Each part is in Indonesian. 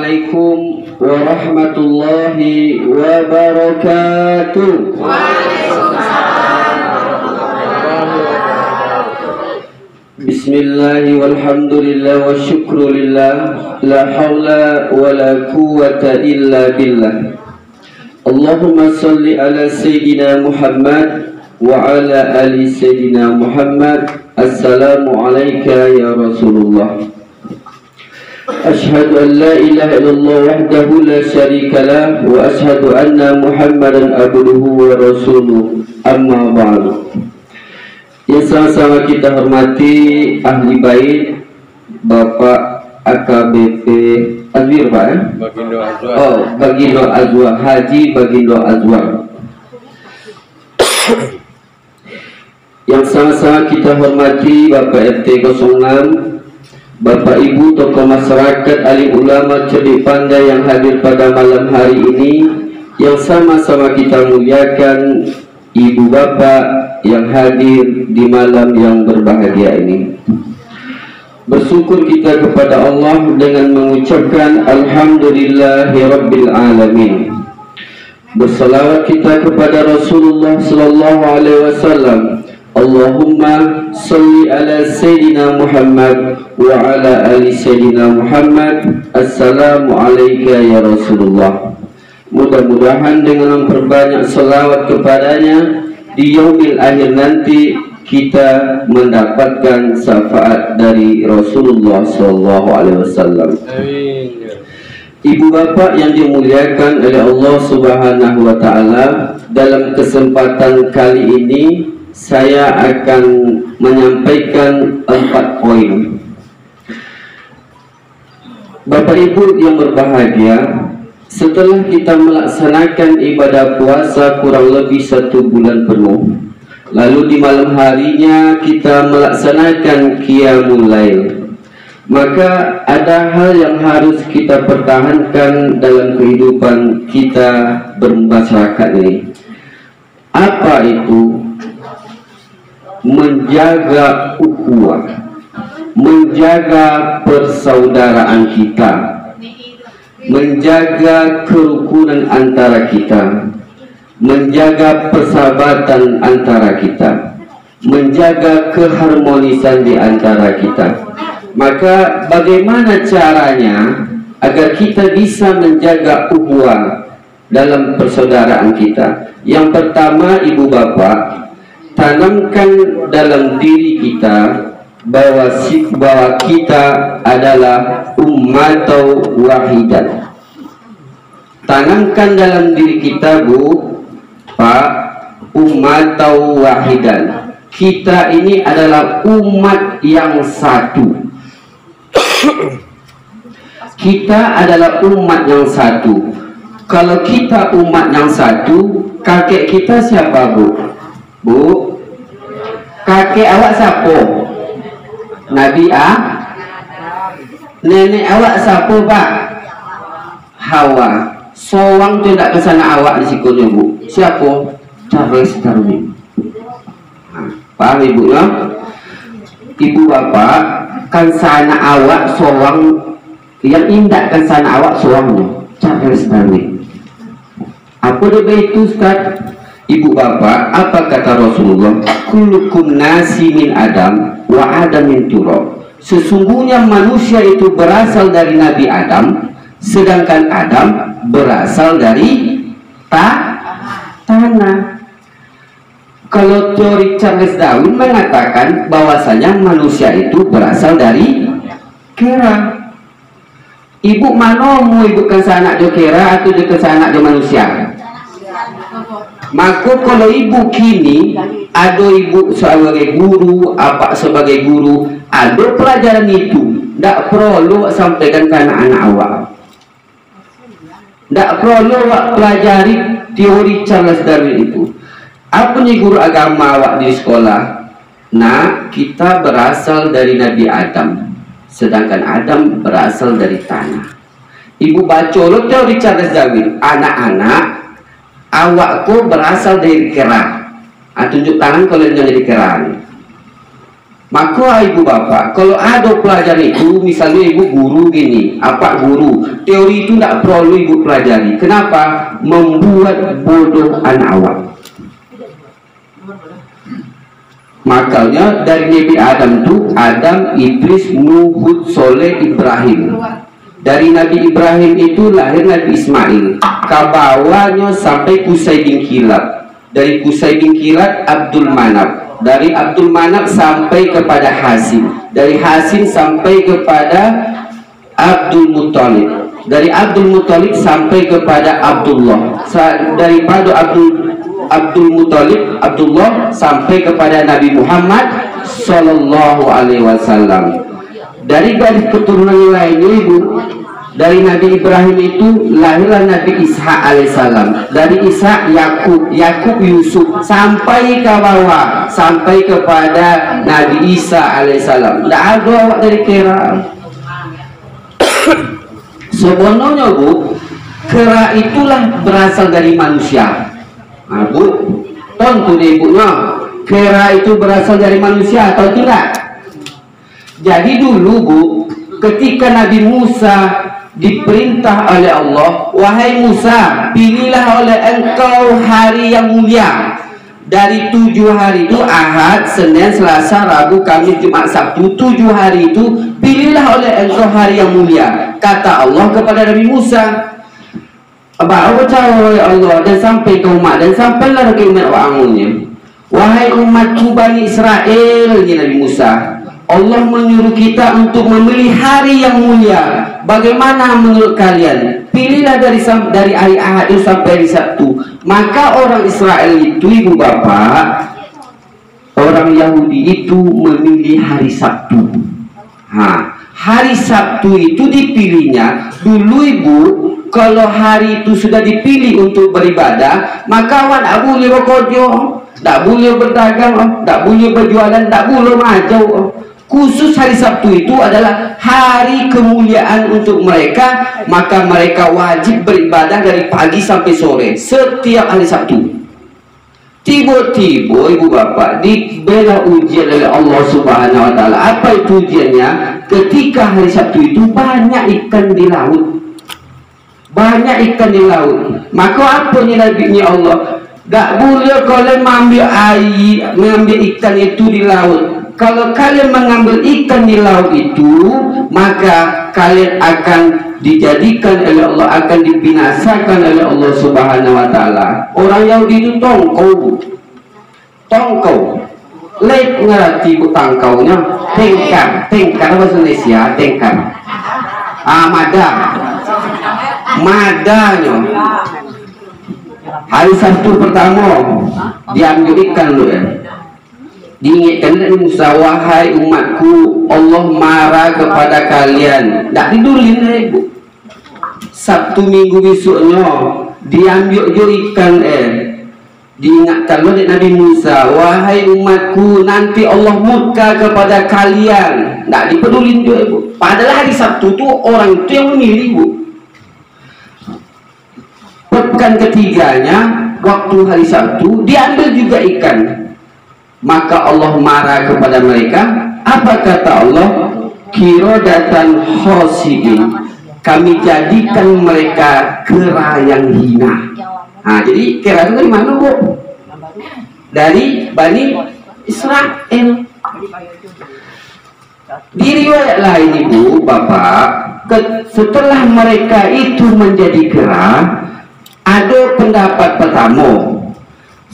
Assalamualaikum warahmatullahi wabarakatuh. Bismillahi walhamdulillah wa syukrulillah, la hawla wa la quwwata illa billah. Allahumma salli ala Sayyidina Muhammad wa ala ali Sayyidina Muhammad. Assalamu alayka ya Rasulullah. Ashhadu an la ilaha illallah wahdahu la syarika lah, wa ashhadu anna Muhammadan abduhu wa rasuluh. Amma ba'du. Yang sama-sama kita hormati ahli bait, Bapak AKBP Azwir, Pak ya? Bagindo Azwar. Oh, Bagindo Azwar, Haji Bagindo Azwar. Yang sama-sama kita hormati Bapak RT 06, Bapak Ibu tokoh masyarakat, alim ulama, cerdik pandai yang hadir pada malam hari ini. Yang sama-sama kita muliakan Ibu Bapak yang hadir di malam yang berbahagia ini. Bersyukur kita kepada Allah dengan mengucapkan Alhamdulillahirabbil alamin. Bersalawat kita kepada Rasulullah sallallahu alaihi wasallam. Allahumma salli ala Sayyidina Muhammad wa ala ali Sayyidina Muhammad. Assalamu alayka ya Rasulullah. Mudah-mudahan dengan memperbanyak salawat kepadanya di yaumil akhir nanti kita mendapatkan syafaat dari Rasulullah sallallahu alaihi wasallam. Amin. Ibu bapak yang dimuliakan oleh Allah Subhanahu wa taala, dalam kesempatan kali ini saya akan menyampaikan 4 poin. Bapak Ibu yang berbahagia, setelah kita melaksanakan ibadah puasa kurang lebih 1 bulan penuh, lalu di malam harinya kita melaksanakan qiyamul lail, maka ada hal yang harus kita pertahankan dalam kehidupan kita bermasyarakat ini. Apa itu? Menjaga ukhuwah, menjaga persaudaraan kita, menjaga kerukunan antara kita, menjaga persahabatan antara kita, menjaga keharmonisan di antara kita. Maka bagaimana caranya agar kita bisa menjaga ukhuwah dalam persaudaraan kita? Yang pertama, ibu bapak, tanamkan dalam diri kita bahwa kita adalah ummatau wahidan. Tanamkan dalam diri kita, Bu, Pak, ummatau wahidan. Kita ini adalah umat yang satu. Kita adalah umat yang satu. Kalau kita umat yang satu, kakek kita siapa, Bu? Bu, kakek awak siapa? Nabi Nenek awak siapa, Pak? Hawa. Sowang tu tak kesana awak di sikulnya, Bu. Siapa? Charles Darwin. Paham ibu ya? Ibu bapak, kan sana awak sowang yang indah, kan sana awak sowangnya Charles Darwin. Apa dia itu, Ustaz? Ibu bapak, apa kata Rasulullah? Kullukum nasi min Adam wa Adam min turab. Sesungguhnya manusia itu berasal dari Nabi Adam, sedangkan Adam berasal dari tanah. Kalau teori Charles Darwin mengatakan bahwasanya manusia itu berasal dari kera. Ibu manomu, ibu kan anak jo kera atau jo anak jo manusia? Maka kalau ibu kini ada ibu sebagai guru, apa sebagai guru, ada pelajaran itu, tidak perlu sampaikan ke anak-anak awak. Tidak perlu awak pelajari teori Charles Darwin itu. Apa nih guru agama awak di sekolah? Nah, kita berasal dari Nabi Adam, sedangkan Adam berasal dari tanah. Ibu baca lo teori Charles Darwin, anak-anak awakku berasal dari kera. Tunjuk tangan kalau yang jadi kera. Maka ibu bapak, kalau ada pelajaran itu, misalnya ibu guru gini, apa guru, teori itu tidak perlu ibu pelajari. Kenapa? Membuat bodoh anak awam. Makanya dari Nabi Adam itu, Adam, Idris, Nuh, Hud, Soleh, Ibrahim. Dari Nabi Ibrahim itu lahir Nabi Ismail. Kabawanya sampai Qusay bin Kilab. Dari Qusay bin Kilab, Abdul Manaf. Dari Abdul Manaf sampai kepada Hasim. Dari Hasim sampai kepada Abdul Muttalib. Dari Abdul Muttalib sampai kepada Abdullah. Daripada Abdul Muttalib, Abdullah sampai kepada Nabi Muhammad Sallallahu Alaihi Wasallam. Dari garis keturunan lainnya ibu, dari Nabi Ibrahim itu lahirlah Nabi Ishak alaihissalam. Dari Ishak Yakub, Yakub Yusuf, sampai ke bawah, sampai kepada Nabi Isa alaihissalam. Tidak ada awak dari kera. Sebenarnya bu, kera itulah berasal dari manusia. Nah, bu, tonton ibunya, kera itu berasal dari manusia atau tidak? Jadi dulu bu, ketika Nabi Musa diperintah oleh Allah, wahai Musa, pilihlah oleh engkau hari yang mulia. Dari 7 hari itu, Ahad, Senin, Selasa, Rabu, Kamis, Jumat, Sabtu, 7 hari itu pilihlah oleh engkau hari yang mulia. Kata Allah kepada Nabi Musa, bahawa oleh Allah dan sampai ke umat, dan sampailah ke umat wa'amunya, wahai umatku Bani Israel, ini Nabi Musa, Allah menyuruh kita untuk memilih hari yang mulia. Bagaimana menurut kalian? Pilihlah dari hari Ahad itu sampai hari Sabtu. Maka orang Israel itu, ibu bapak, orang Yahudi itu memilih hari Sabtu. Hari Sabtu itu dipilihnya dulu ibu. Kalau hari itu sudah dipilih untuk beribadah, maka wan tak boleh bekerja, tak boleh berdagang, tak boleh berjualan, tak boleh maju. Khusus hari Sabtu itu adalah hari kemuliaan untuk mereka, maka mereka wajib beribadah dari pagi sampai sore setiap hari Sabtu. Tiba-tiba ibu bapak dibela ujian oleh Allah Subhanahu Wa Taala. Apa itu ujiannya? Ketika hari Sabtu itu banyak ikan di laut, banyak ikan di laut. Maka apa nabinya Allah? Tak boleh kalian mengambil air, mengambil ikan itu di laut. Kalau kalian mengambil ikan di laut itu, maka kalian akan dijadikan oleh Allah, akan dibinasakan oleh Allah Subhanahu Wa Taala. Orang Yahudi itu tongkau, lep ngerti bu tangkaunya, tengkar bahasa Indonesia, tengkar. Madanya. Hari Sabtu pertama diambil ikan lu ya. Diingatkan dari Musa, wahai umatku, Allah marah kepada kalian. Tak tidulin ibu. Sabtu minggu besoknya diambil jo ikan diingatkan oleh Nabi Musa, wahai umatku, nanti Allah murka kepada kalian. Tak dipedulin jo ibu. Padahal hari Sabtu tu orang itu yang memilih ibu. Pekan ketiganya waktu hari Sabtu diambil juga ikan. Maka Allah marah kepada mereka. Apa kata Allah? Kirodatan khosidin, kami jadikan mereka kera yang hina. Jadi kera itu dari mana bu? Dari Bani Israel. Di riwayat lain ibu bapak, setelah mereka itu menjadi kera, ada pendapat pertama.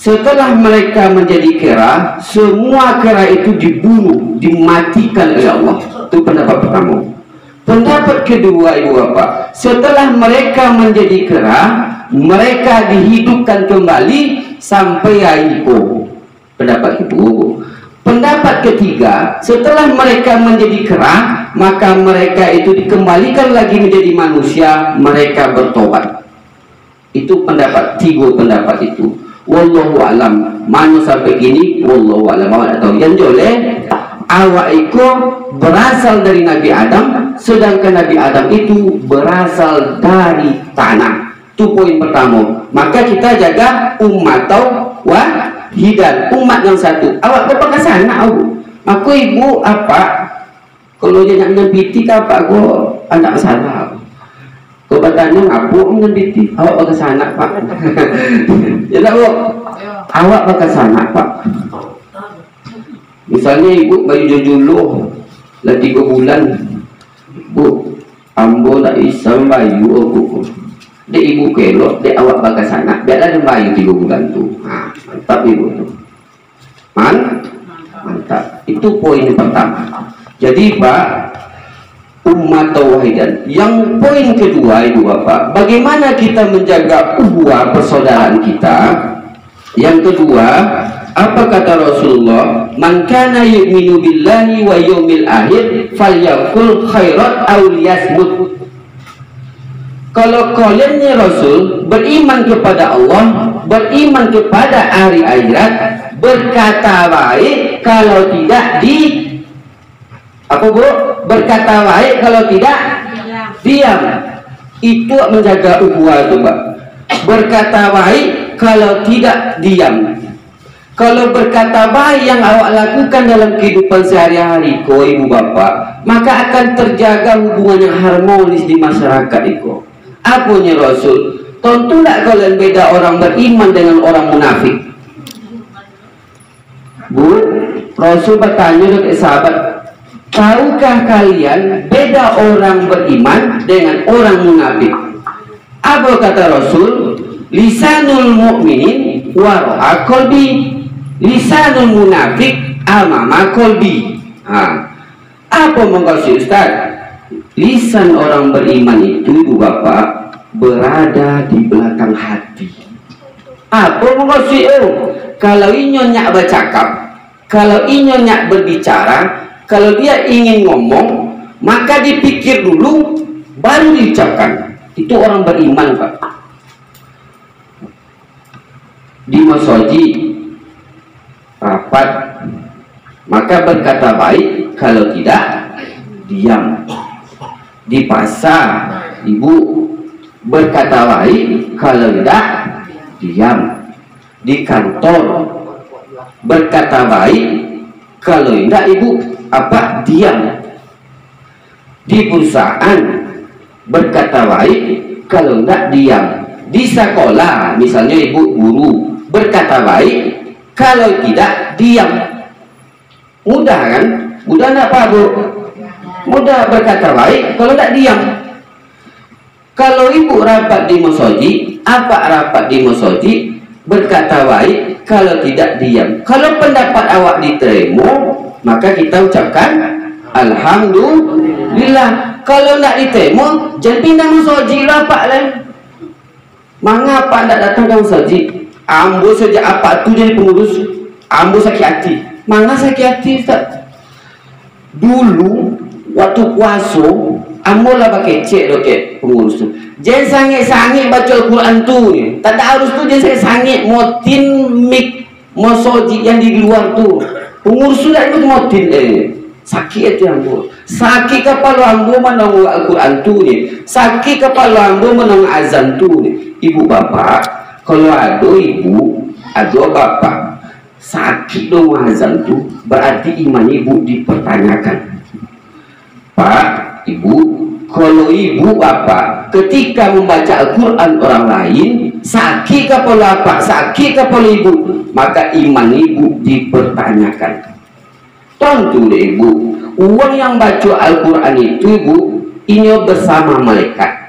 Setelah mereka menjadi kera, semua kera itu dibunuh, dimatikan oleh Allah. Itu pendapat pertama. Pendapat kedua ibu bapak, setelah mereka menjadi kera, mereka dihidupkan kembali sampai Yaiko. Pendapat itu. Pendapat ketiga, setelah mereka menjadi kera, maka mereka itu dikembalikan lagi menjadi manusia, mereka bertobat. Itu pendapat, 3 pendapat itu. Wallahu alam, mana sampai gini wallahu alam, awak tahu. Yang joleh awak itu berasal dari Nabi Adam, sedangkan Nabi Adam itu berasal dari tanah. Itu poin pertama. Maka kita jaga umat wahidan, umat yang satu. Awak berpakai sana Aku ibu apa? Kalau dia nak nyempiti apa? Aku anak salah. Kau bertanya ngapu nyempiti? Awak bakal sana pak. Ya tak bu? Awak bakal sana pak. Misalnya ibu bayi jujuluh lah 3 bulan, bu, ambo tak isam bayu aku. Dek ibu kelok, dek awak bakal sana. Biarlah dia bayu 3 bulan tu. Mantap ibu tu. Mantap. Itu poin yang pertama. Jadi pak, umat tauhidan. Yang poin kedua ibu bapak, bagaimana kita menjaga ukhuwah persaudaraan kita. Yang kedua, apa kata Rasulullah? Man kana yu'minu billahi wa yawmil akhir falyakul khairat aw liyasmut. Kalau kaliannya Rasul beriman kepada Allah, beriman kepada hari akhirat, berkata baik, kalau tidak apa bu? Berkata baik, kalau tidak diam. Itu menjaga ukhuwah itu pak. Berkata baik, kalau tidak diam. Kalau berkata baik yang awak lakukan dalam kehidupan sehari-hari ko ibu bapak, maka akan terjaga hubungan yang harmonis di masyarakat itu. Apanya Rasul? Tentu tak kalian beda orang beriman dengan orang munafik. Bu, Rasul bertanya kepada sahabat, tahukah kalian beda orang beriman dengan orang munafik? Apa kata Rasul? Lisanul mu'minin wara'a qalbi, lisanul munafik amama qalbi. Apa maksud Ustaz? Lisan orang beriman itu ibu bapak berada di belakang hati. Apa maksud? Kalau inyonya bercakap, kalau inyonya berbicara, kalau dia ingin ngomong, maka dipikir dulu baru diucapkan. Itu orang beriman pak. Di masjid rapat, maka berkata baik, kalau tidak diam. Di pasar ibu berkata baik, kalau tidak diam. Di kantor berkata baik, kalau tidak ibu apa? Diam. Di perusahaan berkata baik, kalau tidak diam. Di sekolah misalnya ibu guru berkata baik, kalau tidak diam. Mudah kan? Mudah enggak pak bu? Mudah berkata baik, kalau tidak diam. Kalau ibu rapat di masjid, apa rapat di masjid? Berkata baik, kalau tidak diam. Kalau pendapat awak diterima, maka kita ucapkan alhamdulillah. Kalau tidak diterima, jangan pindah masjid rapat lain. Mengapa tidak datang ke masjid? Ambo sejak apa tu jadi pengurus, ambo sakit hati. Mana sakit hati Ustaz? Dulu waktu puasa, ambo lah pakai cek doket pengurus tu. Jangan sangit-sangit baca Al-Quran tu. Tak ada harus tu jangan sangit motin mik masjid yang di luar tu. Pengurus tu tak ikut motin sakit hati ambo. Sakit kepala ambo menang Al-Quran tu ni. Sakit kepala ambo menang azan tu ni. Ibu bapak, kalau ada ibu, ada bapak sakit dong azan tu, berarti iman ibu dipertanyakan. Pak, ibu, kalau ibu bapak ketika membaca Al-Quran orang lain, sakit kepala bapak, sakit kepala ibu, maka iman ibu dipertanyakan. Tentu deh ibu, uang yang baca Al-Quran itu ibu, ini bersama malaikat.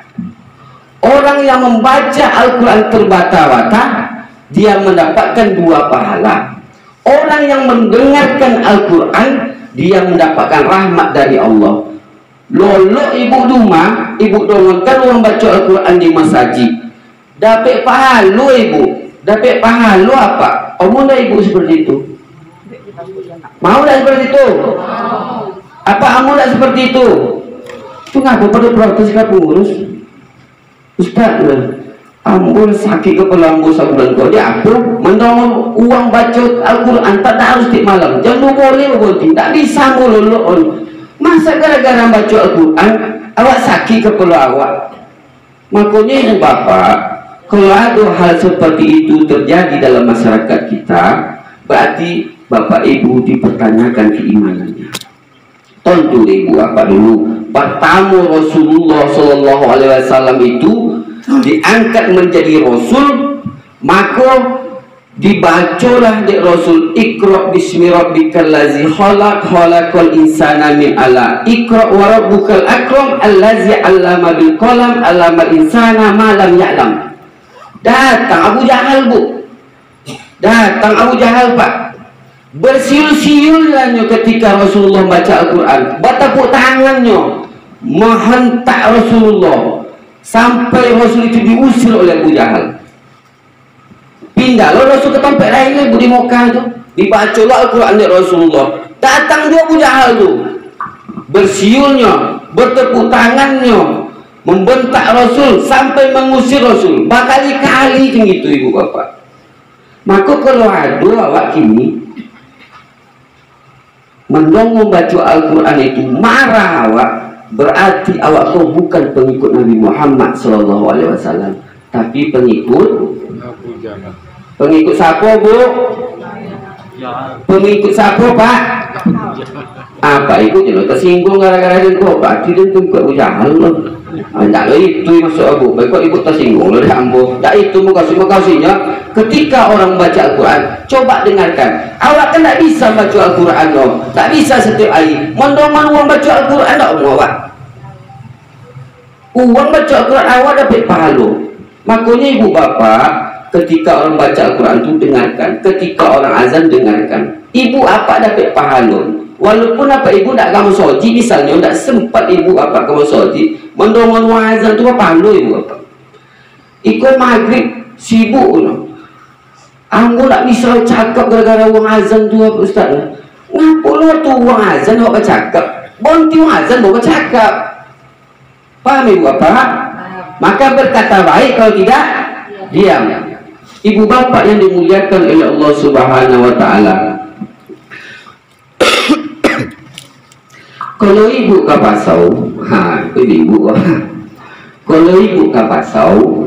Orang yang membaca Al-Quran terbata-bata, dia mendapatkan 2 pahala. Orang yang mendengarkan Al-Quran, dia mendapatkan rahmat dari Allah. Lolo ibu rumah, ibu dongengkan orang baca Al-Quran di masjid, dapat pahala ibu. Dapat pahala apa? Omong dah ibu seperti itu? Mau dah seperti itu? Apa kamu dah seperti itu? Itu ngapa pada protes ke pengurus? Ustaz, ambo sakit kepala ambo sabulan kau dia apa? Mendong uang baca Al-Quran tak ada harus tiap malam. Jangan boleh berhenti. Tak bisa lolo. Masa gara-gara baca Al-Quran awak sakit kepala awak? Makanya bapak, kalau ada hal seperti itu terjadi dalam masyarakat kita, berarti Bapak Ibu dipertanyakan keimanannya. Tentu ibu apa dulu, pertama Rasulullah Shallallahu Alaihi Wasallam itu diangkat menjadi Rasul, maka dibacalah di Rasul, Iqra bismi rabbikal ladzi khalaq, khalaqal insana min 'alaq, Iqra wa rabbukal akram allazi 'allama bil qalam, 'allamal insana ma lam ya'lam. Datang Abu Jahal, Bu. Datang Abu Jahal, Pak. Bersiul-siulnya ketika Rasulullah baca Al-Quran, bertepuk tangannya menghentak Rasulullah sampai Rasul itu diusir oleh Abu Jahal. Pindah lo Rasul ke tempat lain di Mekah tu, dibaca Al-Quran dari Rasulullah. Datang dia Abu Jahal tu, bersiulnya, bertepuk tangannya, membentak Rasul sampai mengusir Rasul. Berkali-kali begitu ibu bapak. Maka kalau ada awak kini mendongong baca Al-Quran itu marah awak, berarti awak tu bukan pengikut Nabi Muhammad Sallallahu Alaihi Wasallam, tapi pengikut siapa, Bu? Pengikut siapa, Pak? Apa itu jelas tersinggung gara-gara itu, Pak? Tidak tu ikut Abu Jahal loh. Tak itu masuk Abu. Baik ibu tersinggung loh, dah ambo. Tak itu makasihnya. Ketika orang baca Al-Quran, coba dengarkan. Awak kan tak bisa baca Al-Quran loh. Tak bisa setiap hari. Mendongan uang baca Al-Quran tak mau awak. Uang baca Al-Quran awak dapat pahala. Makanya ibu bapak, ketika orang baca Al-Quran itu dengarkan. Ketika orang azan dengarkan. Ibu apa dapat pahala. Walaupun apa ibu tak kamu soji, misalnya tak sempat ibu apa kamu soji, mendongan uang azan itu apa pahala ibu apa. Ikut maghrib sibuk loh. Aku tak bisa cakap gara-gara uang azan tu apa Ustaz. Ngapa lu tu uang azan awak bercakap? Bonti uang azan bawa bercakap. Paham ibu apa? Maka berkata baik, kalau tidak diam. Ibu bapak yang dimuliakan oleh Allah Subhanahu wa taala. Kalau ibu ke pasau, itu ibu. Kalau ibu ke pasau,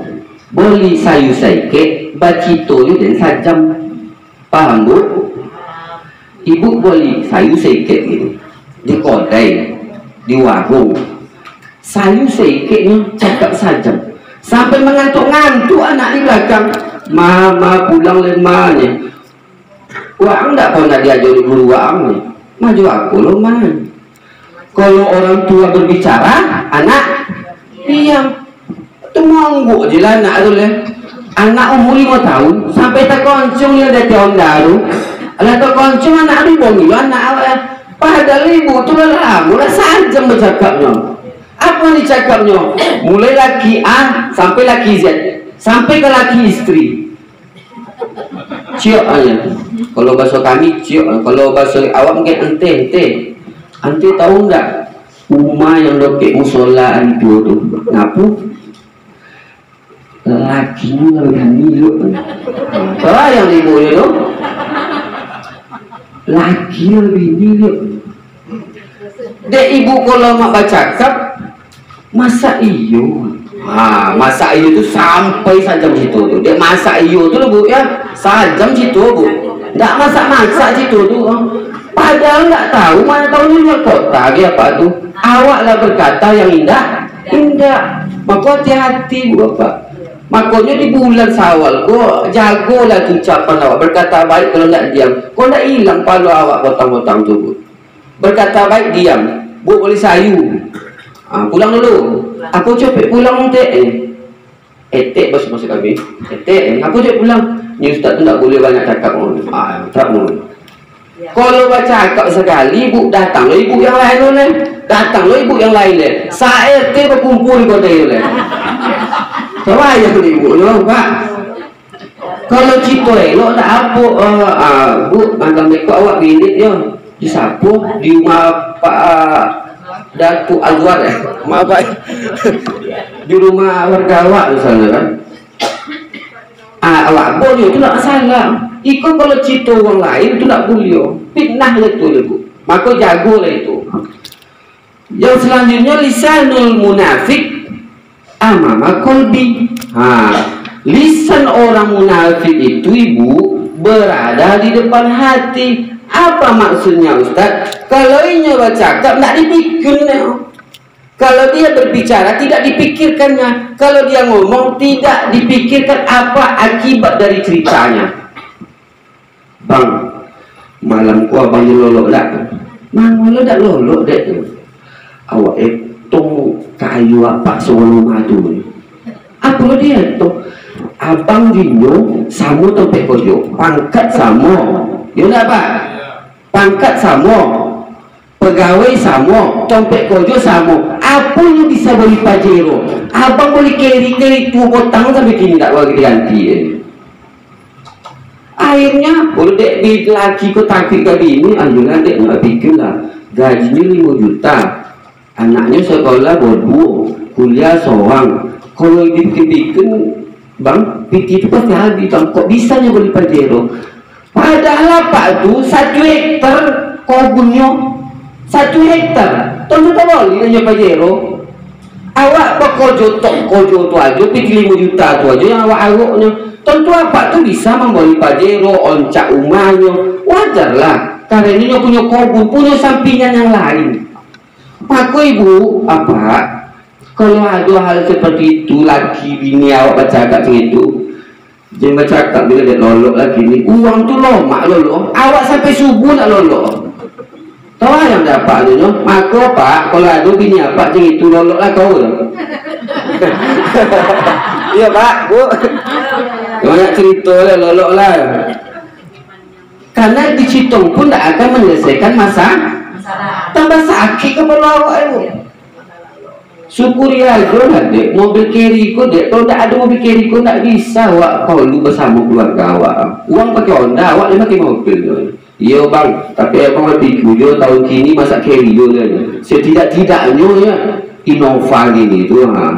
boleh sayu saike, bacito itu dan sajam, paham Bu? Ibu boleh sayu saike gitu, di kodai, di warung, sayu saike nya cakap sajam, sampai mengantuk-ngantuk anak di belakang, mama pulang lemahnya, uang tak pernah diajari guru uangnya, maju aku loh man. Kalau orang tua berbicara, anak diam. Itu monggok je lah anak tu lah. Anak umur 5 tahun sampai tak koncong dia dah tahun baru. Alah tak koncong anak ni bongi anak awak. Padahal ibu tu lah mula sajam bercakapnya. Apa ni cakapnya? Mulai laki A sampai laki Z, sampai ke laki istri. Ciok aja. Kalau bahasa kami ciok, kalau bahasa awak mungkin ente. Ante tahu enggak rumah yang dokek musola itu tu ngapu lakinya lebih miluk. Tahu yang ibu ni tu lakinya lebih miluk. Dek ibu kalau mak baca kap masa iyo, masa iyo tu sampai sajam situ tu. Dek masa iyo tu Bu ya sajam situ Bu. Tak masak situ tu. Padahal nggak tahu, mana tahu luar kota dia apa tu. Awaklah berkata yang indah. Maka hati-hati Bu Bapak. Makanya di bulan Syawal kau jagolah ucapan awak, berkata baik, kalau nggak diam kau nggak hilang palu awak potong-potong tu Bu. Berkata baik diam, Bu boleh sayu. Pulang dulu. Aku cepet pulang etek bahasa kami. Etek. Aku cepet pulang. Ni Ustaz tu tak boleh banyak cakap. Tak mau. Kalau baca cakap sekali, ibu datang lo ibu yang lain oleh, datang lo ibu yang lain leh. Saya berkumpul kau deh oleh. Coba aja tu ibu lo, Pak. Kalau cito lo tak apa, Bu, malam mereka awak binit yo, disapu di rumah Pak Datuk Azwar ya, maaf Pak, di rumah warga awak misalnya kan. Awak boleh itu tak salah. Ikut kalau cita orang lain itu tak boleh. Fitnah itu Bu. Maka jagolah itu. Yang selanjutnya lisanul munafik amama qalbi. Lisan orang munafik itu ibu berada di depan hati. Apa maksudnya Ustaz? Kalau ini bercakap tidak dipikirnya. Kalau dia berbicara tidak dipikirkannya. Kalau dia ngomong tidak dipikirkan apa akibat dari ceritanya. Bang, malam ku abang lolok dak. Mang lo dak lolok dek. Awak etong kayu apa sebelum madu. Apa lo dia tu? Abang Dino sama topek kojo, pangkat sama. Ya nak Pak? Pangkat sama, pegawai sama, topek kojo sama. Apa yang bisa beli Pajero? Abang boleh carry 2 potang sampai kini tak boleh diganti. Akhirnya boleh dek di laki ko taktik kali ini, ayolah dek nak pikirlah. Gajinya 5 juta, anaknya sekolah berdua, kuliah seorang. Kalau dipikir-pikir, bang, PT itu pasti habis. Kok bisanya beli Pajero? Padahal apa tu 1 hektar kebunnya 1 hektar. Tentu tak boleh nanya Pajero. Awak pekojo tok kojo tu aja, PT 5 juta tu aja yang awak aruknya. Tentu apa tu bisa membeli Pajero, oncak rumahnya. Wajarlah, karena ini punya kebun, punya sampingan yang lain. Maka ibu, apa? Kalau ada hal seperti itu, laki bini awak baca kat itu, jangan bercakap bila dia lolok lagi ni. Uang tu lomak lolok, awak sampai subuh nak lolok. Tahu yang dapat tu, maka Pak, kalau ada bini apa macam itu loloklah kau. Ya Pak, Bu. Banyak cerita lah, lolok lah. Karena dicitung pun tak akan menyelesaikan masalah. Tambah sakit kepala awak ibu. Syukuri aja lah dek, mobil carry ko dek. Kalau tak ada mobil carry ko tak bisa awak kalau bersama keluarga awak. Uang pakai Honda, awak dia pakai mobil. Iya bang, tapi abang lebih kujo tahun kini masa carry jo lah. Setidak-tidaknya ya Innova gini tu ha.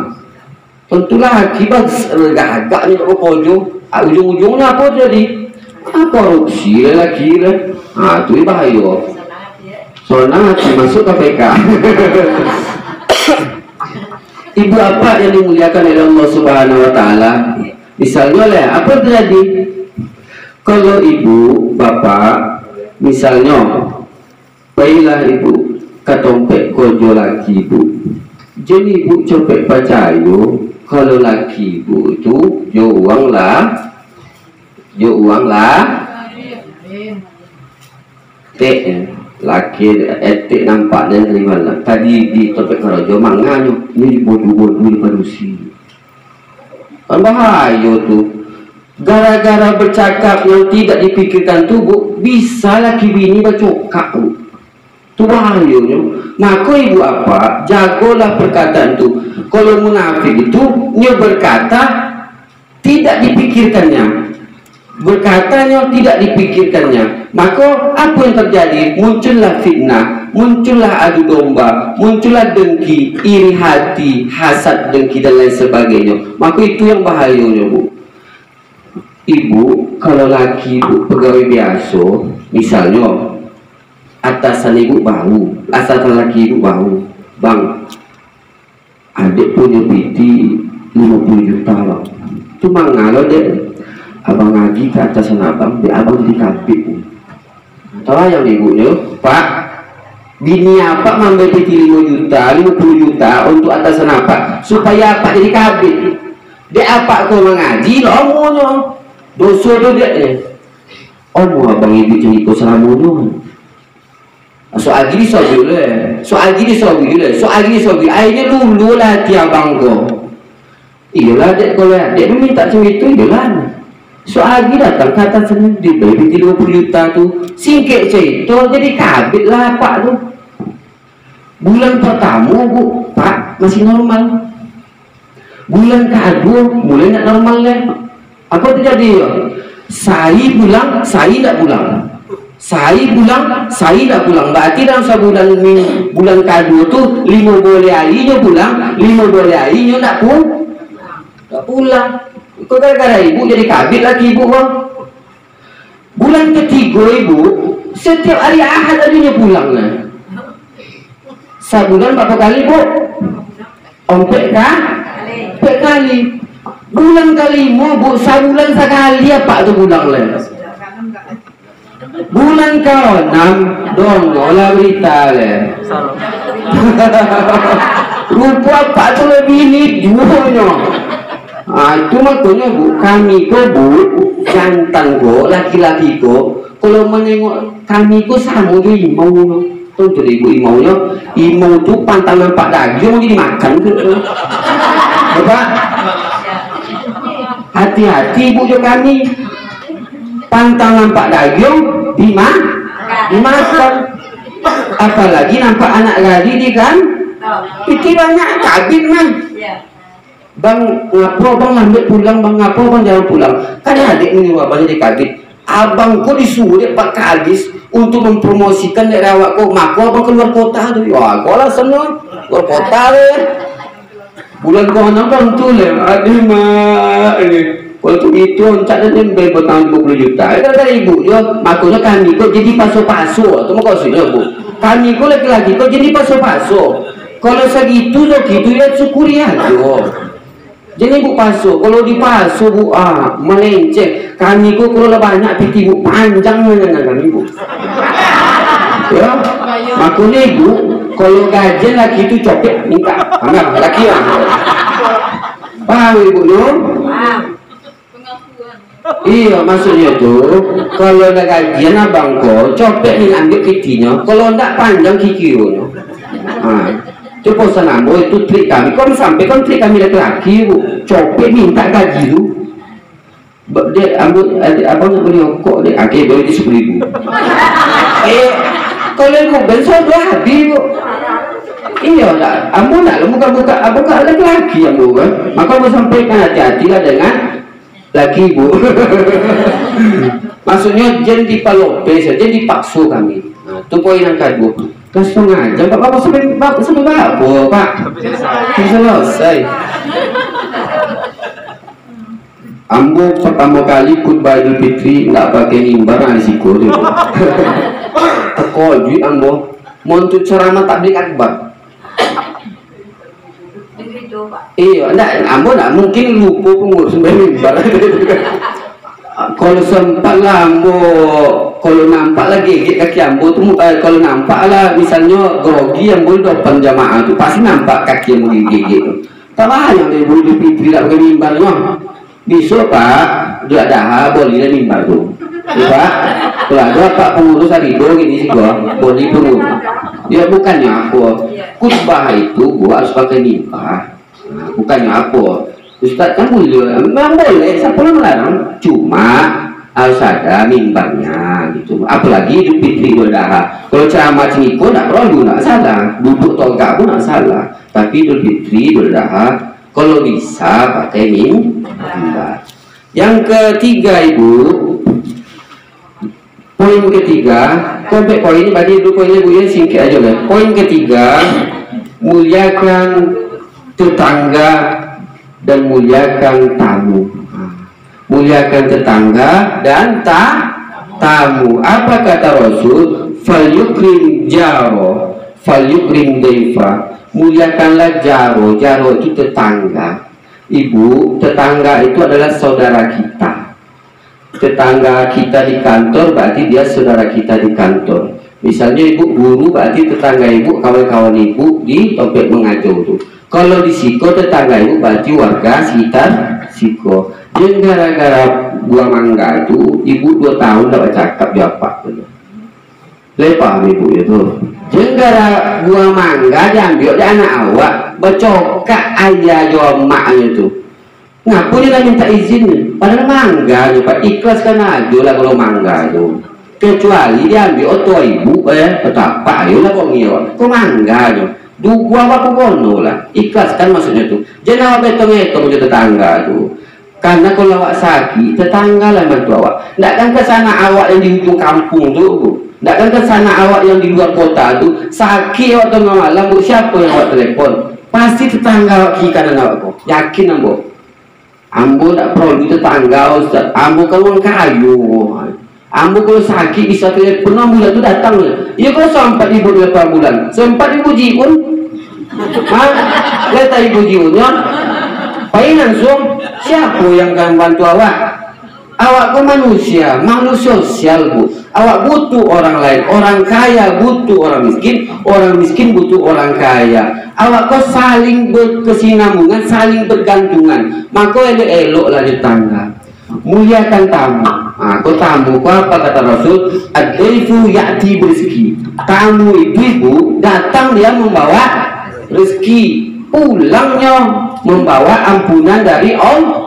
Tentulah akibat agak-agaknya nak kojo. Ujung-ujungnya apa jadi? Korupsi lagi lah. Ah tu bahaya. Soalnya masuk KPK. Ibu apa yang dimuliakan oleh Allah Subhanahu Wa Taala? Misalnya lah, apa terjadi? Kalau ibu, bapak, misalnya, baiklah ibu, katompek kojo laki ibu. Jadi ibu copek pacayo, kalau laki ibu itu, jo uang lah, tek. Laki etik nampak dan terima lah. Tadi di topik karajo manganyo ini bodoh-bodoh di padusi. Kan bahaya tu. Gara-gara bercakap yang tidak dipikirkan tu bu, bisa laki bini bercokak tu. Tu bahayanya. Maka ibu apa? Jagolah perkataan tu. Kalau munafik itu dia berkata tidak dipikirkannya. Berkatanya tidak dipikirkannya, maka apa yang terjadi? Muncullah fitnah, muncullah adu domba, muncullah dengki, iri hati, hasad, dengki dan lain sebagainya. Maka itu yang bahayanya bu. Ibu, kalau laki ibu pegawai biasa, misalnya atasan ibu bau, atasan laki ibu bau, bang, adik punya PT 50 juta lah, itu mangalo dek. Abang ngaji ke atasan abang, dia abang jadi kabit. Tahu yang ibunya, Pak, bini apa ngambil PT 5 juta, 50 juta untuk atasan apa? Supaya apa jadi kabit? Dia apa kau mengaji, lomonya dosa tu dia ni. Oh, abang ibu jadi kau selamunya. Soal gini soal dulu, soal gini soal dulu, soal gini soal dulu. Akhirnya dulu lah hati abang kau. Iyalah dek kalau dek minta macam itu, iyalah. Soal lagi datang kata sendiri beli 30 juta tu singkit cerita jadi kabit lah Pak tu. Bulan pertama bu Pak masih normal, bulan kedua mulai nak normal lah. Apa terjadi ya? Saya pulang, saya tak pulang. Saya pulang, saya tak pulang. Berarti dalam sebulan bulan kedua tu 5 boleh harinya pulang, 5 boleh harinya tak pulang. Kau gara-gara ibu jadi kabit lagi ibu bang. Bulan ketiga ibu setiap hari Ahad adanya pulang lah. Sebulan berapa kali bu? Ompek kali. Bulan kelima bu, sebulan sekali apa tu pulang lah. Bulan ke-6 dong, olah berita le. Rupa pak tu lebih ni duanya. Itu makanya bu, kami ko bu, jantan ko, laki-laki ko, kalau menengok kami ko sama tu imau no. Tuh jadi ibu imaunya, imau tu pantang nampak daging jadi makan ke? Coba, hati-hati ibu jo kami, pantang nampak daging dimakan. Apalagi nampak anak gadi di kan? Pikirannya kabin kan? Bang, ngapo bang ambil pulang, bang ngapo bang jangan pulang. Kan adik ini wabahnya dikabit. Abangku disuruh dia Pak Kadis untuk mempromosikan daerah awakku. Maka abang keluar kota tu. Wah, kau lah senang keluar kota deh. Bulan kona bang tu le. Aduh mak ini. Kalau tu itu tak ada yang bertanggung 20 juta. Itu ada ibu dia. Makanya kami kau jadi paso-paso. Tu mau kau sini bu. Kami kau laki-laki kau jadi paso-paso. Kalau segitu segitu ya syukuri aja. Jadi bu paso, kalau di paso bu melenceng. Kami ku kalau banyak piti bu panjang mana kami bu. Ya, makanya ibu kalau gajian lagi itu copet minta, enggak laki lah. Paham ibu no? Iya maksudnya tuh kalau ada gajian abang ko copet nih ambil pitinya, kalau enggak panjang kikiunya. Itu posan ambo itu trik kami. Kau sampai kan trik kami laki-laki bu, copet minta gaji lu. Dia ambil abang nak beli kok dia akhir beli 10.000. Kalau aku besar dua habis bu. Iya tak, ambo nak buka abang laki-laki ambo kan. Maka ambo sampaikan hati-hatilah dengan laki bu. Maksudnya jangan dipalopes, jangan dipaksa kami. Itu poin yang kedua. Langsung aja, Bapak sampai Pak. Selesai. Ambo pertama kali khutbah Idul Fitri nggak pakai mimbar risiko tu. Teko duit ambo, montu ceramah tabligh akbar. Iya, ambo nggak mungkin lupa pengurus mimbar. Kalau sempat lah ambo, kalau nampak lagi kaki ambo tu kalau nampak lah misalnya grogi ambo depan jamaah tu pasti nampak kaki ambo gigi tu. Tak yang dia boleh Fitri tak pakai mimbarnya. Besok Pak, dia dah boleh lah mimbar tu. Pak, kalau ada Pak pengurus hari itu gini sih gua, boleh pengurus. Dia bukannya apa, khutbah itu gua harus pakai mimbar. Bukannya apa. Ustaz kan boleh, memang boleh, siapa yang melarang? Cuma harus ada mimbarnya gitu. Apalagi Idul Fitri Idul Adha. Kalau ceramah cengiko tak perlu, tak salah. Duduk tongkat pun tak salah. Tapi Idul Fitri Idul Adha kalau bisa pakai mimbar. Yang ketiga ibu, poin ketiga, kompet poin ini bagi dulu poinnya bu ya singkat aja lah. Poin ketiga, muliakan tetangga dan muliakan tamu. Muliakan tetangga dan tamu. Apa kata Rasul? Falyukrim jaro, falyukrim daifa. Muliakanlah jaro. Jaro itu tetangga. Ibu, tetangga itu adalah saudara kita. Tetangga kita di kantor berarti dia saudara kita di kantor. Misalnya ibu guru berarti tetangga ibu, kawan-kawan ibu di topik mengajar itu. Kalau di Siko tetangga ibu berarti warga sekitar Siko. Jangan gara-gara buah mangga itu ibu 2 tahun tak cakap jawab tu. Lepas ibu itu. Jangan gara buah mangga diambil dari anak awak, bercokak ayah jawab maknya tu. Ngapa dia minta izin? Padahal mangga je Pak, ikhlaskan aja lah kalau mangga tu. Kecuali diambil oto ibu petapa ayolah kok ngiyo. Kok mangga je. Dua apa kono lah, ikhlaskan maksudnya tuh. Jangan awak betong-betong je tetangga tuh. Karena kalau awak sakit, tetangga lah bantu awak. Tidak kan ke sana awak yang di ujung kampung tuh. Tidak kan ke sana awak yang di luar kota tuh. Sakit awak tengah malam, bu siapa yang awak telepon? Pasti tetangga awak kiri kanan awak kok. Yakin ambo. Ambo tidak perlu tetangga Ustaz. Ambo kan orang kayu. Ambo kalau sakit bisa telepon ambulan tu datang. Ya kalau sempat ibu 8 bulan, sempat ibu jiun. Kata ibu jiunnya, paling langsung siapa yang akan bantu awak? Awak ke manusia, makhluk sosial bu. Awak butuh orang lain, orang kaya butuh orang miskin butuh orang kaya. Awak kau saling berkesinambungan, saling bergantungan. Maka elok-eloklah di tangga. Muliakan tamu. Kau tamu, kau apa kata Rasul? Ad-daifu ya'ti berizki. Tamu itu ibu datang dia membawa rezeki, pulangnya membawa ampunan dari Allah.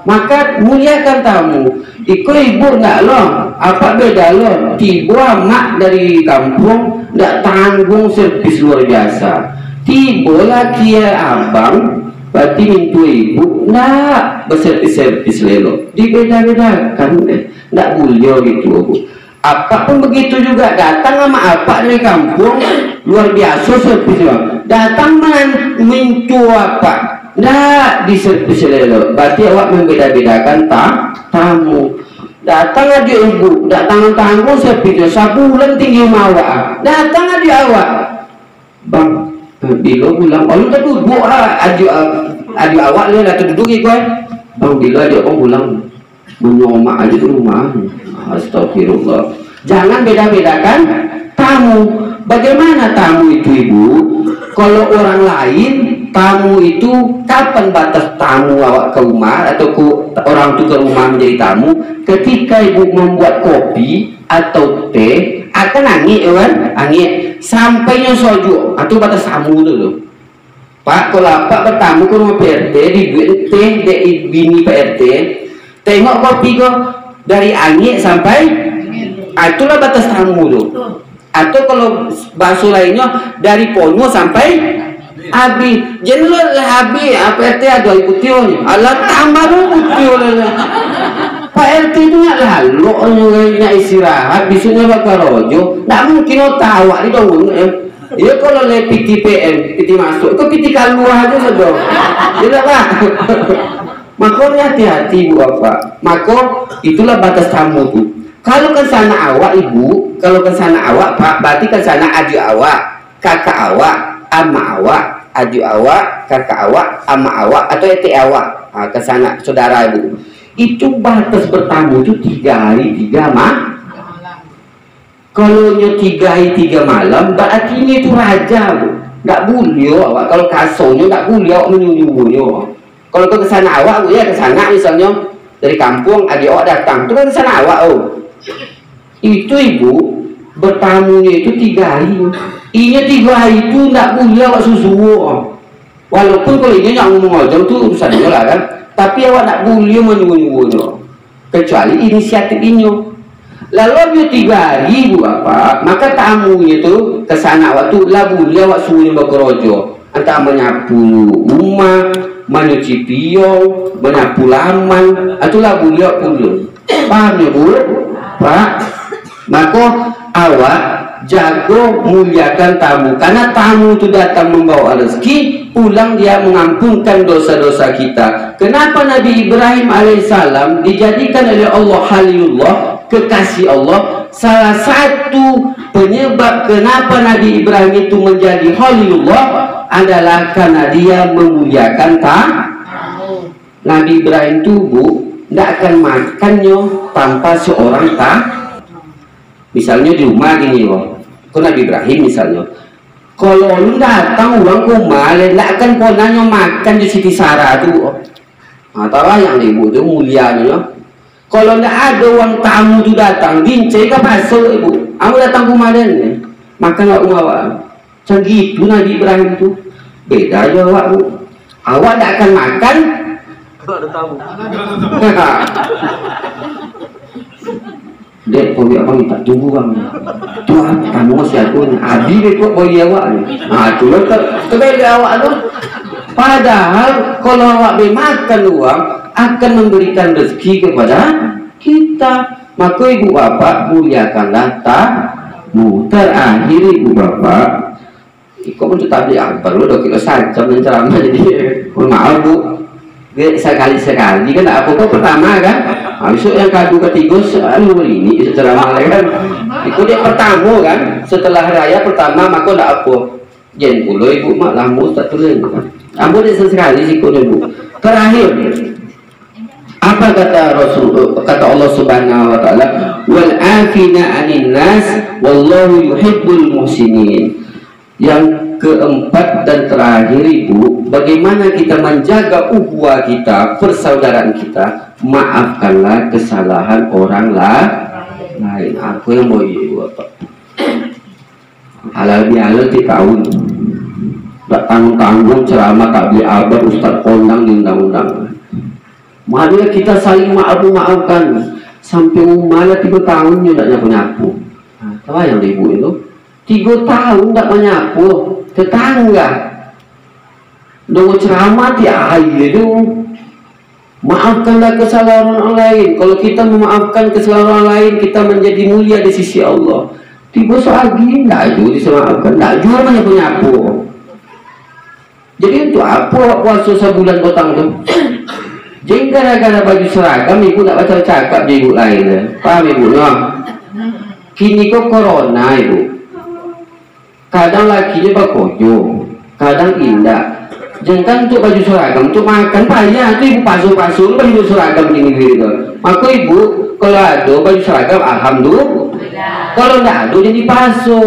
Maka muliakan tamu. Iko ibu ndak loh, apa beda loh? Tiba mak dari kampung ndak tanggung servis luar biasa. Tiba lagi ya abang, berarti mintu ibu ndak berservis lelo. Dibeda-bedakan ndak boleh gitu bu. Apapun begitu juga datang sama apa dari kampung luar biasa servisnya. Datang mintu apa? Nah, di servis lelo. Berarti awak membeda-bedakan tamu. Datang aja ibu, datang tanggung servisnya sabulan tinggi mawak. Datang aja awak. Bang, bilo pulang. Oh, lu tak duduk aju awak le lah duduk ikut. Bang, bilo aja orang pulang. Menyomak aja tuh rumah. Astagfirullah. Jangan beda-bedakan tamu. Bagaimana tamu itu ibu? Kalau orang lain tamu itu kapan batas tamu awak ke rumah atau orang itu ke rumah menjadi tamu? Ketika ibu membuat kopi atau teh akan angin kan? Angin sampainya soju atau batas tamu dulu. Pak, kalau apa bertamu ke rumah PRT dibuat teh dari bini PRT, tengok kopi kok dari angin sampai itulah batas tamu dulu. Atau kalau bakso lainnya dari Ponyo sampai Abi, jenderal Abi, PRT ada putihnya, alat tambah putih lah. Pak RT itu nggak lalu, orangnya istirahat, besoknya bakal rojo, nggak mungkin tahu di dong. Ya kalau le piti PM, piti masuk, itu piti keluar aja sudah, tidak pak. Makanya hati-hati bu apa, maka itulah batas tamu tuh. Kalau ke sana awak ibu, kalau ke sana awak pak, berarti ke sana adik awak, kakak awak, ama awak, adik awak, kakak awak, ama awak, atau ete awak, ke sana saudara ibu. Itu batas bertamu itu 3 hari 3 malam. Kalau 3 hari 3 malam, berarti ini itu raja bu. Nggak boleh awak, kalau kasonya nggak boleh awak menyuruhnya. Kalau ke sana awak, bu ya ke sana misalnya dari kampung adik awak datang, itu kan ke sana awak oh. Itu ibu bertamunya itu 3 hari. Iya 3 hari itu nggak boleh awak susu. Walaupun kalau ini yang ngomong aja itu urusannya lah kan. Tapi awak nggak boleh menyuruhnya. Kecuali inisiatif ini. Lalu dia 3 hari bu apa? Maka tamunya itu kesana awak tuh lah boleh awak suruh berkerojo. Entah menyapu rumah, menyuci piong, menyapu laman, itulah boleh awak pulang. Paham ya bu? Pak, maka awak jago muliakan tamu, karena tamu itu datang membawa rezeki, pulang dia mengampunkan dosa-dosa kita. Kenapa Nabi Ibrahim alaihissalam dijadikan oleh Allah Khalilullah, kekasih Allah? Salah satu penyebab kenapa Nabi Ibrahim itu menjadi Khalilullah adalah karena dia memuliakan tamu. Nabi Ibrahim itu bu tidak akan makannya tanpa seorang misalnya di rumah gini loh, kau Nabi Ibrahim misalnya, kalau lu datang uang ke rumah, tidak akan ponanya makan di Siti Sarah tuh, atau yang ibu itu mulianya. Kalau tidak ada uang tamu itu datang, gincai ke pasal ibu, aku datang ke rumah dan makan nggak awak, segitu Nabi Ibrahim itu beda aja awak bu, awak tidak akan makan. Ada tamu. Dek, kau biar bang tak tunggu bang. Tuhan, kamu masih aku. Adi dek kok bagi awak ni. Tu lah terbeli awak tu. Padahal kalau awak makan uang akan memberikan rezeki kepada kita. Maka ibu bapak muliakanlah tamu. Terakhir ibu bapak, kok untuk tablik akbar lu 2 kilo sajam dan ceramah jadi maaf bu. Sekali-sekali kan apa kok pertama kan, besok yang kedua ketiga selalu ini ceramah kan, itu dia pertama kan, setelah raya pertama maka tidak apa, jen puluh ibu mak lamu tak tulen kan, ampun dia sekali sih kau ibu. Terakhir Apa kata Allah Subhanahu wa taala? Wal afina 'anil nas wallahu yuhibbul muhsinin. Yang keempat dan terakhir, Ibu, bagaimana kita menjaga ukhuwah kita, persaudaraan kita? Maafkanlah kesalahan orang lain. Aku yang mau Ibu apa? Halal bihalal di tahun. Tak tanggung ceramah tak beli abad Ustaz kondang di undang-undang. Marilah kita saling maafkan. Sampai malah 3 tahun tidak nyapu-nyapu. Tahu yang Ibu itu? 3 tahun tidak menyapu. Tetangga dengan ceramah di air itu, maafkanlah kesalahan orang lain. Kalau kita memaafkan kesalahan orang lain, kita menjadi mulia di sisi Allah. Tiba lagi tidak juga disemaafkan, tidak juga menyapu-nyapu. Jadi untuk apa puasa sebulan potong tu? Jadi gara-gara baju seragam, Ibu tak baca cakap di Ibu lain. Paham Ibu? No? Kini kok corona Ibu. Kadang lakinya bakojo, kadang indah. Jangan untuk baju seragam, untuk makan payah. Itu Ibu pasu-pasu baju seragam gini gitu. Maka Ibu kalau ada baju seragam, alhamdulillah. Kalau tidak ada jadi pasu.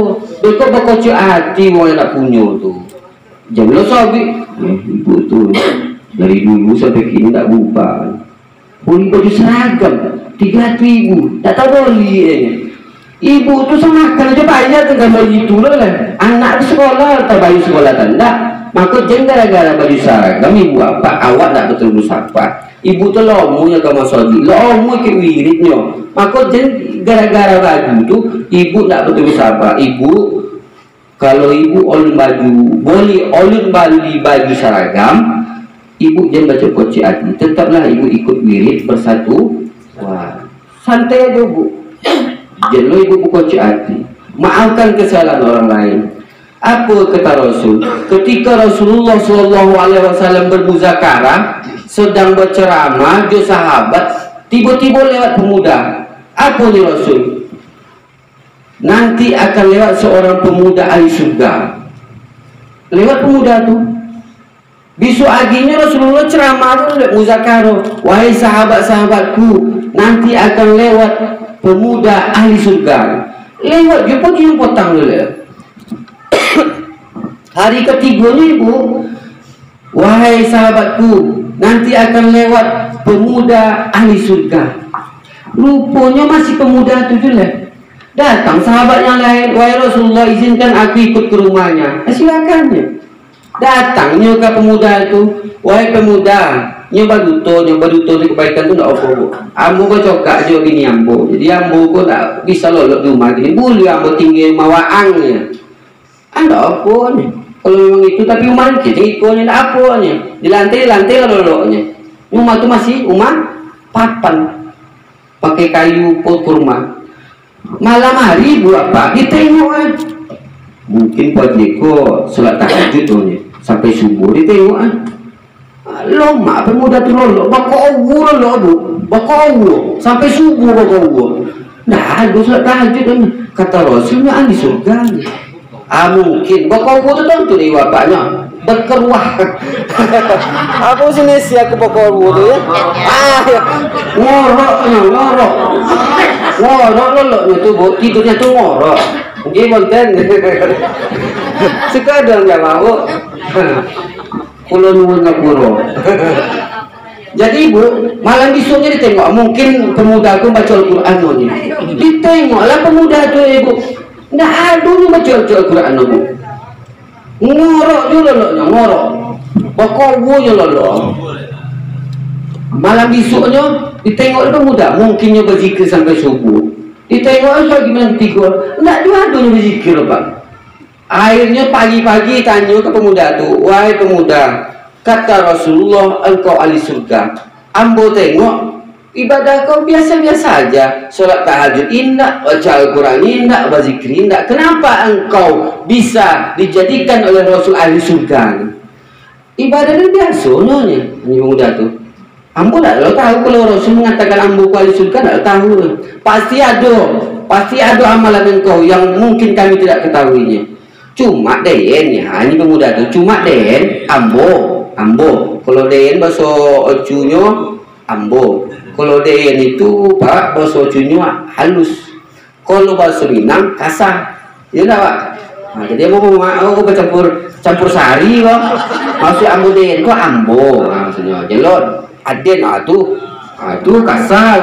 Bekok bakojo hati mau nak punya tu. Jangan lo sobi. Ibu tu dari dulu sampai kini tak berubah. Beli baju seragam 3.000, tak tahu beli. Ibu tu sama makan aja banyak dengan baju itu lah. Anak sekolah atau baju sekolah tanda. Maka jangan gara-gara baju seragam Ibu apa awak tak betul bersapa. Ibu tu lomunya kamu sobi, lomu ke wiridnya. Maka jangan gara-gara baju tu Ibu tak betul bersapa. Ibu kalau Ibu oleh baju boleh oleh baju seragam, Ibu jangan baca koci hati. Tetaplah Ibu ikut wirid bersatu. Wah, santai aja Bu. Jangan Ibu koci hati. Maafkan kesalahan orang lain. Apa kata Rasul? Ketika Rasulullah SAW bermuzakarah, sedang berceramah, dia sahabat, tiba-tiba lewat pemuda. Apa ni Rasul? Nanti akan lewat seorang pemuda ahli surga. Lewat pemuda tu. Besok aginya Rasulullah ceramah tu muzakarah. Wahai sahabat-sahabatku, nanti akan lewat pemuda ahli surga. Lewat dia pun dia potong dulu. Hari ketiganya Ibu, wahai sahabatku, nanti akan lewat pemuda ahli surga. Rupanya masih pemuda tu dulu. Datang sahabat yang lain, wahai Rasulullah izinkan aku ikut ke rumahnya. Silakannya. Datangnya ke pemuda itu, wahai pemuda, nyoba duto di kebaikan itu tidak apa-apa. Ambo kok cokak je gini ambo. Jadi ambo kok tak bisa lolok di rumah gini. Boleh ambo tinggal mawaangnya. Ada apa nih? Kalau memang itu tapi rumah kita ikonnya tidak apa nih. Di lantai loloknya. Rumah itu masih rumah papan, pakai kayu pot kurma. Malam hari Ibu apa? Ditengok kan. Mungkin pagi kok sholat tahajud tuh sampai subuh ditengok kan. Lama pemuda tu lolok, bakowo lolok Bu, bakowo sampai subuh bakowo. Nah, ada sholat tahajud kan. Kata Rasulnya ahli surga. Mungkin bakowo tu tentu nih bapaknya berkeruah. Apa sini siap ke bakowo tu ya? Ngorok loloknya tu Bu, tidurnya tu ngorok. Mungkin konten. Sekadang nggak mau. Pulau nuwun ngapura. Jadi Ibu, malam besoknya ditengok, mungkin pemuda aku baca Al-Quran nih. Ditengoklah pemuda itu Ibu. Nggak ada yang baca Al-Quran Bu. Ngorok juga loloknya, ngorok. Bakowo je lolok. Malam besoknya ditengok pemuda, mungkinnya berzikir sampai subuh. Ditengok lagi gimana tiga. Nggak ada yang berzikir Pak. Akhirnya pagi-pagi tanya ke pemuda itu, wahai pemuda, kata Rasulullah engkau ahli surga. Ambo tengok ibadah kau biasa-biasa aja, sholat tahajud indah, baca Al-Quran indah, berzikir indah. Kenapa engkau bisa dijadikan oleh Rasul ahli surga? Ibadahnya biasa nih, pemuda itu. Ambo tak tahu kalau Rasul mengatakan ambo ahli surga, tak tahu. Pasti ada amalan engkau yang mungkin kami tidak ketahuinya. Cuma den ya, ini pemuda tuh cuma den ambo. Kalau den bahasa Ocunya ambo. Kalau DN itu Pak bahasa Jawa halus. Kalau bahasa Minang kasar. Ya enggak Pak? Nah, jadi mau campur sari Pak. Maksud ambo DN kok ambo. Nah, maksudnya jelon aden aduh kasar.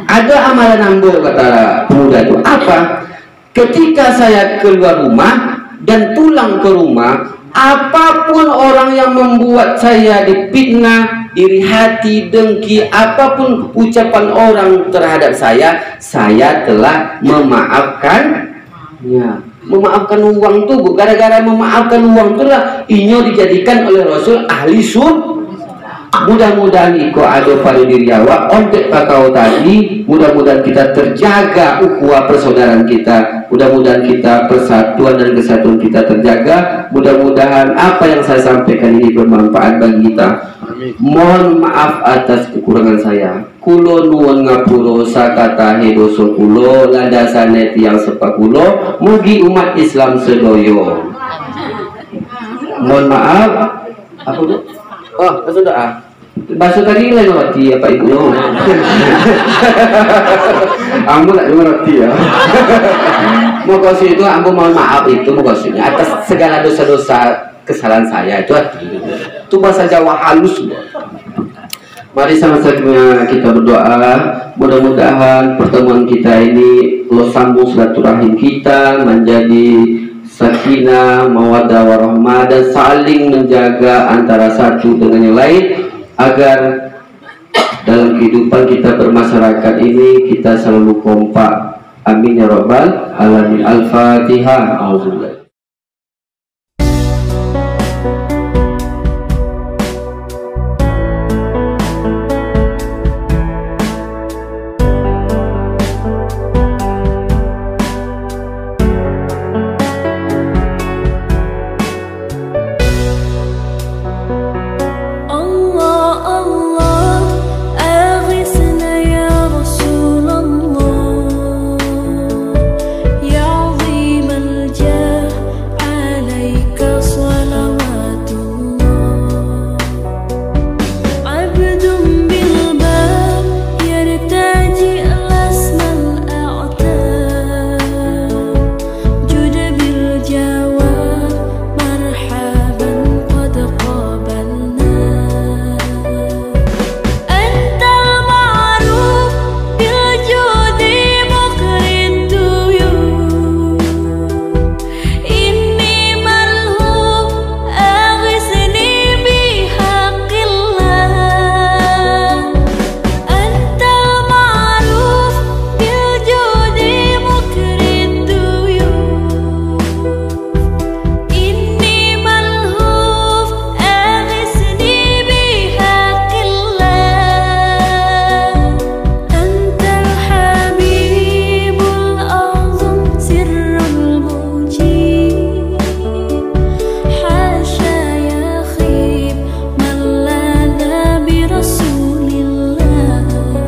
Ada amalan ambo kata pemuda itu apa? Ketika saya keluar rumah dan pulang ke rumah, apapun orang yang membuat saya difitnah, iri hati, dengki, apapun ucapan orang terhadap saya telah memaafkan. Ya, memaafkan uang tuh, gara-gara memaafkan uang itulah inyo dijadikan oleh Rasul ahli surga. Mudah-mudahan iko ada pada diri awak ontek pakau tadi, mudah-mudahan kita terjaga ukhuwah persaudaraan kita, mudah-mudahan kita persatuan dan kesatuan kita terjaga, mudah-mudahan apa yang saya sampaikan ini bermanfaat bagi kita. Mohon maaf atas kekurangan saya. Kulo nuwun ngapura sakata dosa kulo landasane tiyang sepakulo, mugi umat Islam sedoyo. Mohon maaf. Apa tuh? Oh, langsung doa. Bahasa tadi lain roti apa ibu lo? Ambo tak cuma roti ya. Mau kasih itu ambo mohon maaf itu mau kasihnya atas segala dosa-dosa kesalahan saya itu. Itu bahasa Jawa halus. Mari sama-sama kita berdoa. Mudah-mudahan pertemuan kita ini lo sambung silaturahim kita menjadi sakinah, mawaddah warahmah dan saling menjaga antara satu dengan yang lain agar dalam kehidupan kita bermasyarakat ini kita selalu kompak. Amin ya rabbal alamin. Al-Fatihah. Alhamdulillah.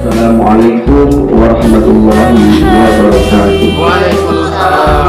Assalamualaikum warahmatullahi wabarakatuh. Waalaikumsalam.